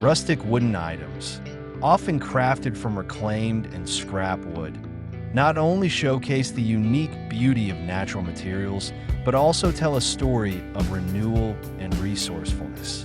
Rustic wooden items, often crafted from reclaimed and scrap wood, not only showcase the unique beauty of natural materials, but also tell a story of renewal and resourcefulness.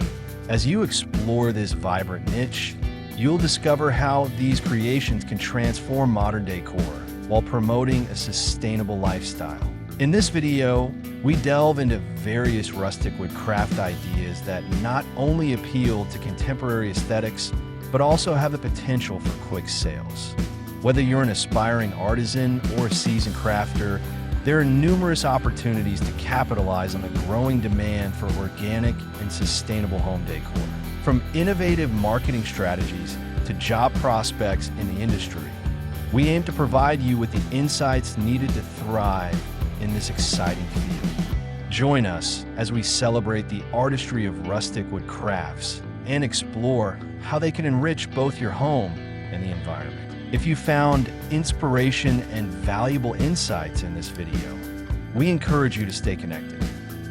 As you explore this vibrant niche, you'll discover how these creations can transform modern decor while promoting a sustainable lifestyle. In this video, we delve into various rustic wood craft ideas that not only appeal to contemporary aesthetics, but also have the potential for quick sales. Whether you're an aspiring artisan or a seasoned crafter, there are numerous opportunities to capitalize on the growing demand for organic and sustainable home decor. From innovative marketing strategies to job prospects in the industry, we aim to provide you with the insights needed to thrive in this exciting field. Join us as we celebrate the artistry of rustic wood crafts and explore how they can enrich both your home and the environment. If you found inspiration and valuable insights in this video, we encourage you to stay connected.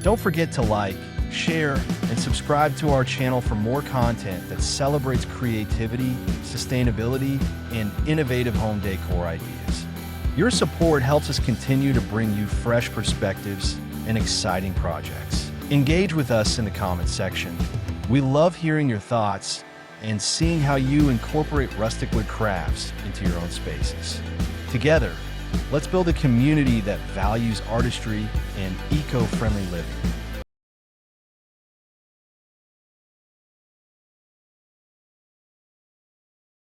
Don't forget to like, share, and subscribe to our channel for more content that celebrates creativity, sustainability, and innovative home decor ideas. Your support helps us continue to bring you fresh perspectives and exciting projects. Engage with us in the comments section. We love hearing your thoughts and seeing how you incorporate rustic wood crafts into your own spaces. Together, let's build a community that values artistry and eco-friendly living.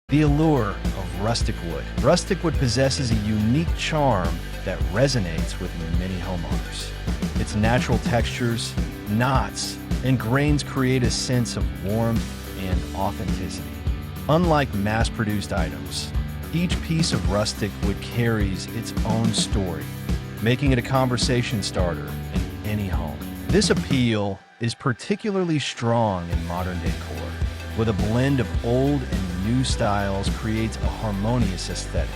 The allure of rustic wood. Rustic wood possesses a unique charm that resonates with many homeowners. Its natural textures, knots, and grains create a sense of warmth and authenticity. Unlike mass-produced items, each piece of rustic wood carries its own story, making it a conversation starter in any home. This appeal is particularly strong in modern decor, with a blend of old and new styles creates a harmonious aesthetic.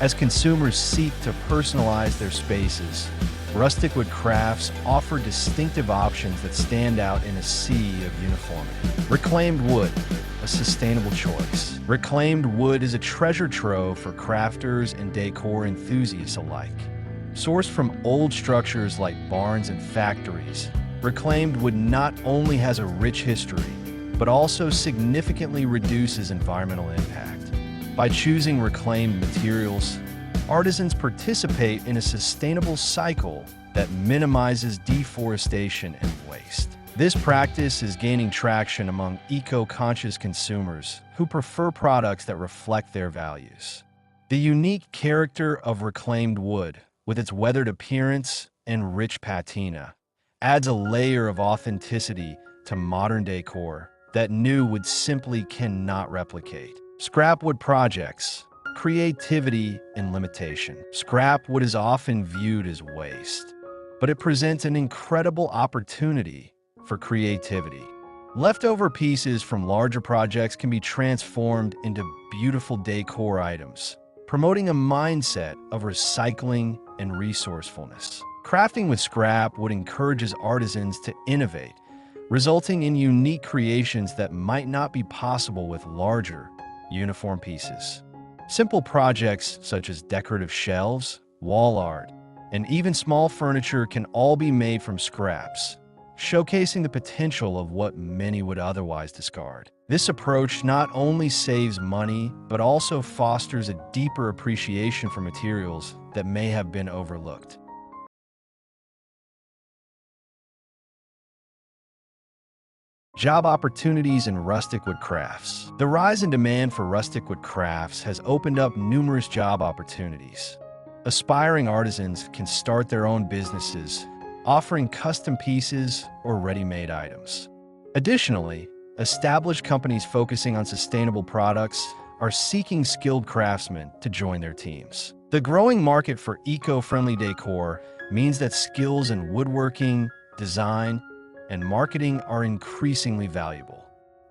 As consumers seek to personalize their spaces, rustic wood crafts offer distinctive options that stand out in a sea of uniformity. Reclaimed wood, a sustainable choice. Reclaimed wood is a treasure trove for crafters and decor enthusiasts alike. Sourced from old structures like barns and factories, reclaimed wood not only has a rich history, but also significantly reduces environmental impact. By choosing reclaimed materials, artisans participate in a sustainable cycle that minimizes deforestation and waste. This practice is gaining traction among eco-conscious consumers who prefer products that reflect their values. The unique character of reclaimed wood, with its weathered appearance and rich patina, adds a layer of authenticity to modern decor that new wood simply cannot replicate. Scrap wood projects, creativity and limitation. Scrap wood is often viewed as waste, but it presents an incredible opportunity for creativity. Leftover pieces from larger projects can be transformed into beautiful decor items, promoting a mindset of recycling and resourcefulness. Crafting with scrap wood encourages artisans to innovate, resulting in unique creations that might not be possible with larger, uniform pieces. Simple projects such as decorative shelves, wall art, and even small furniture can all be made from scraps, showcasing the potential of what many would otherwise discard. This approach not only saves money, but also fosters a deeper appreciation for materials that may have been overlooked. Job opportunities in rustic wood crafts. The rise in demand for rustic wood crafts has opened up numerous job opportunities. Aspiring artisans can start their own businesses, offering custom pieces or ready-made items. Additionally, established companies focusing on sustainable products are seeking skilled craftsmen to join their teams. The growing market for eco-friendly decor means that skills in woodworking, design, and marketing are increasingly valuable.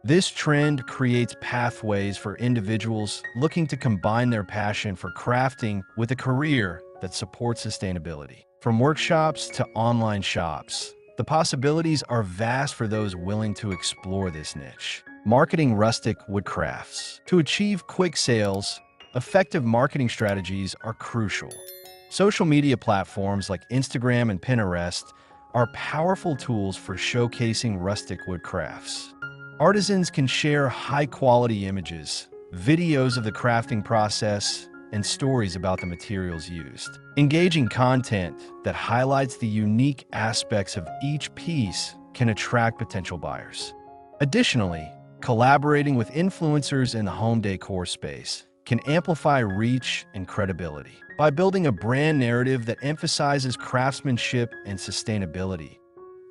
This trend creates pathways for individuals looking to combine their passion for crafting with a career that supports sustainability. From workshops to online shops, the possibilities are vast for those willing to explore this niche. Marketing rustic wood crafts. To achieve quick sales, effective marketing strategies are crucial. Social media platforms like Instagram and Pinterest are powerful tools for showcasing rustic wood crafts. Artisans can share high-quality images, videos of the crafting process, and stories about the materials used. Engaging content that highlights the unique aspects of each piece can attract potential buyers. Additionally, collaborating with influencers in the home decor space can amplify reach and credibility. By building a brand narrative that emphasizes craftsmanship and sustainability,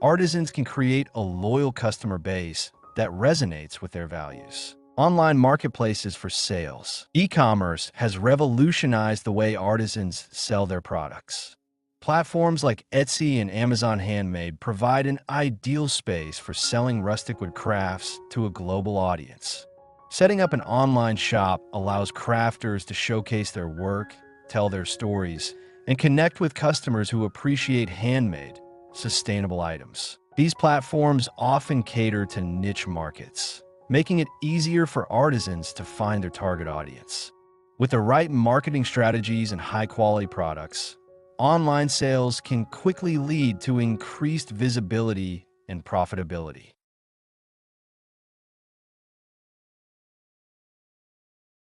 artisans can create a loyal customer base that resonates with their values. Online marketplaces for sales. E-commerce has revolutionized the way artisans sell their products. Platforms like Etsy and Amazon Handmade provide an ideal space for selling rustic wood crafts to a global audience. Setting up an online shop allows crafters to showcase their work, tell their stories, and connect with customers who appreciate handmade, sustainable items. These platforms often cater to niche markets, making it easier for artisans to find their target audience. With the right marketing strategies and high-quality products, online sales can quickly lead to increased visibility and profitability.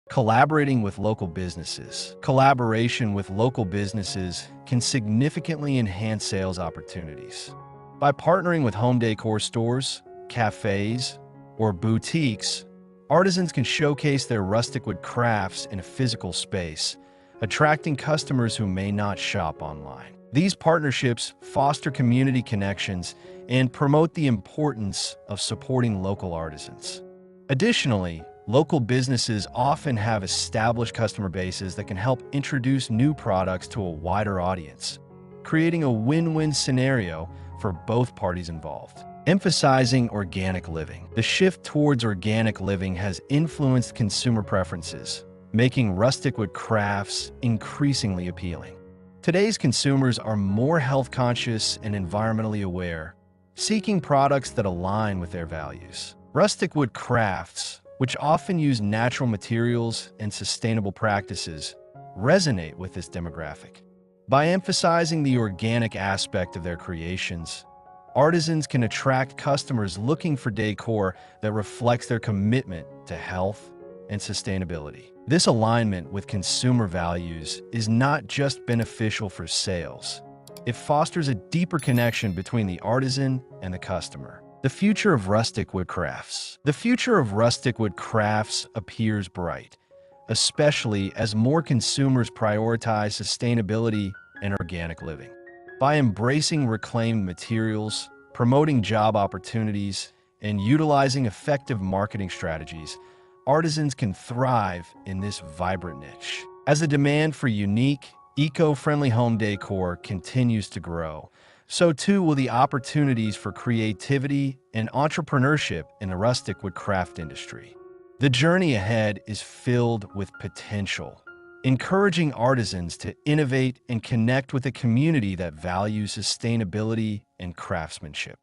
Collaborating with local businesses. Collaboration with local businesses can significantly enhance sales opportunities. By partnering with home decor stores, cafes, or boutiques, artisans can showcase their rustic wood crafts in a physical space, attracting customers who may not shop online. These partnerships foster community connections and promote the importance of supporting local artisans. Additionally, local businesses often have established customer bases that can help introduce new products to a wider audience, creating a win-win scenario for both parties involved. Emphasizing organic living. The shift towards organic living has influenced consumer preferences, making rustic wood crafts increasingly appealing. Today's consumers are more health-conscious and environmentally aware, seeking products that align with their values. Rustic wood crafts, which often use natural materials and sustainable practices, resonate with this demographic. By emphasizing the organic aspect of their creations, artisans can attract customers looking for decor that reflects their commitment to health and sustainability. This alignment with consumer values is not just beneficial for sales. It fosters a deeper connection between the artisan and the customer. The future of rustic wood crafts. The future of rustic wood crafts appears bright, especially as more consumers prioritize sustainability and organic living. By embracing reclaimed materials, promoting job opportunities, and utilizing effective marketing strategies, artisans can thrive in this vibrant niche. As the demand for unique, eco-friendly home decor continues to grow, so too will the opportunities for creativity and entrepreneurship in the rustic wood craft industry. The journey ahead is filled with potential, encouraging artisans to innovate and connect with a community that values sustainability and craftsmanship.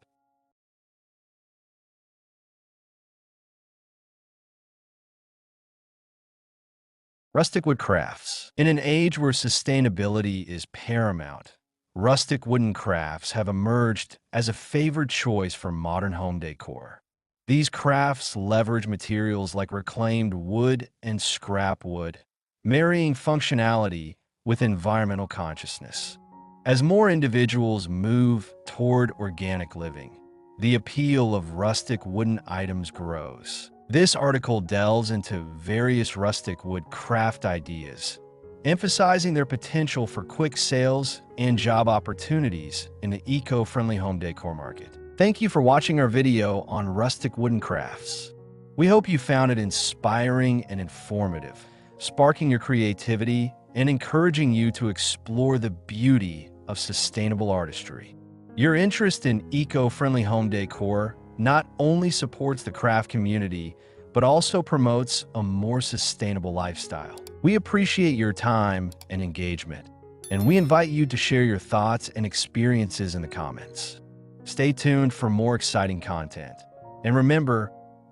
Rustic wood crafts. In an age where sustainability is paramount, rustic wooden crafts have emerged as a favored choice for modern home decor. These crafts leverage materials like reclaimed wood and scrap wood, marrying functionality with environmental consciousness. As more individuals move toward organic living, the appeal of rustic wooden items grows. This article delves into various rustic wood craft ideas, emphasizing their potential for quick sales and job opportunities in the eco-friendly home decor market. Thank you for watching our video on rustic wooden crafts. We hope you found it inspiring and informative, sparking your creativity and encouraging you to explore the beauty of sustainable artistry. Your interest in eco-friendly home decor not only supports the craft community, but also promotes a more sustainable lifestyle. We appreciate your time and engagement, and we invite you to share your thoughts and experiences in the comments. Stay tuned for more exciting content. And remember,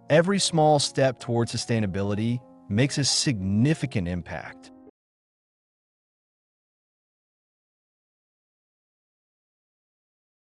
Every small step toward sustainability makes a significant impact.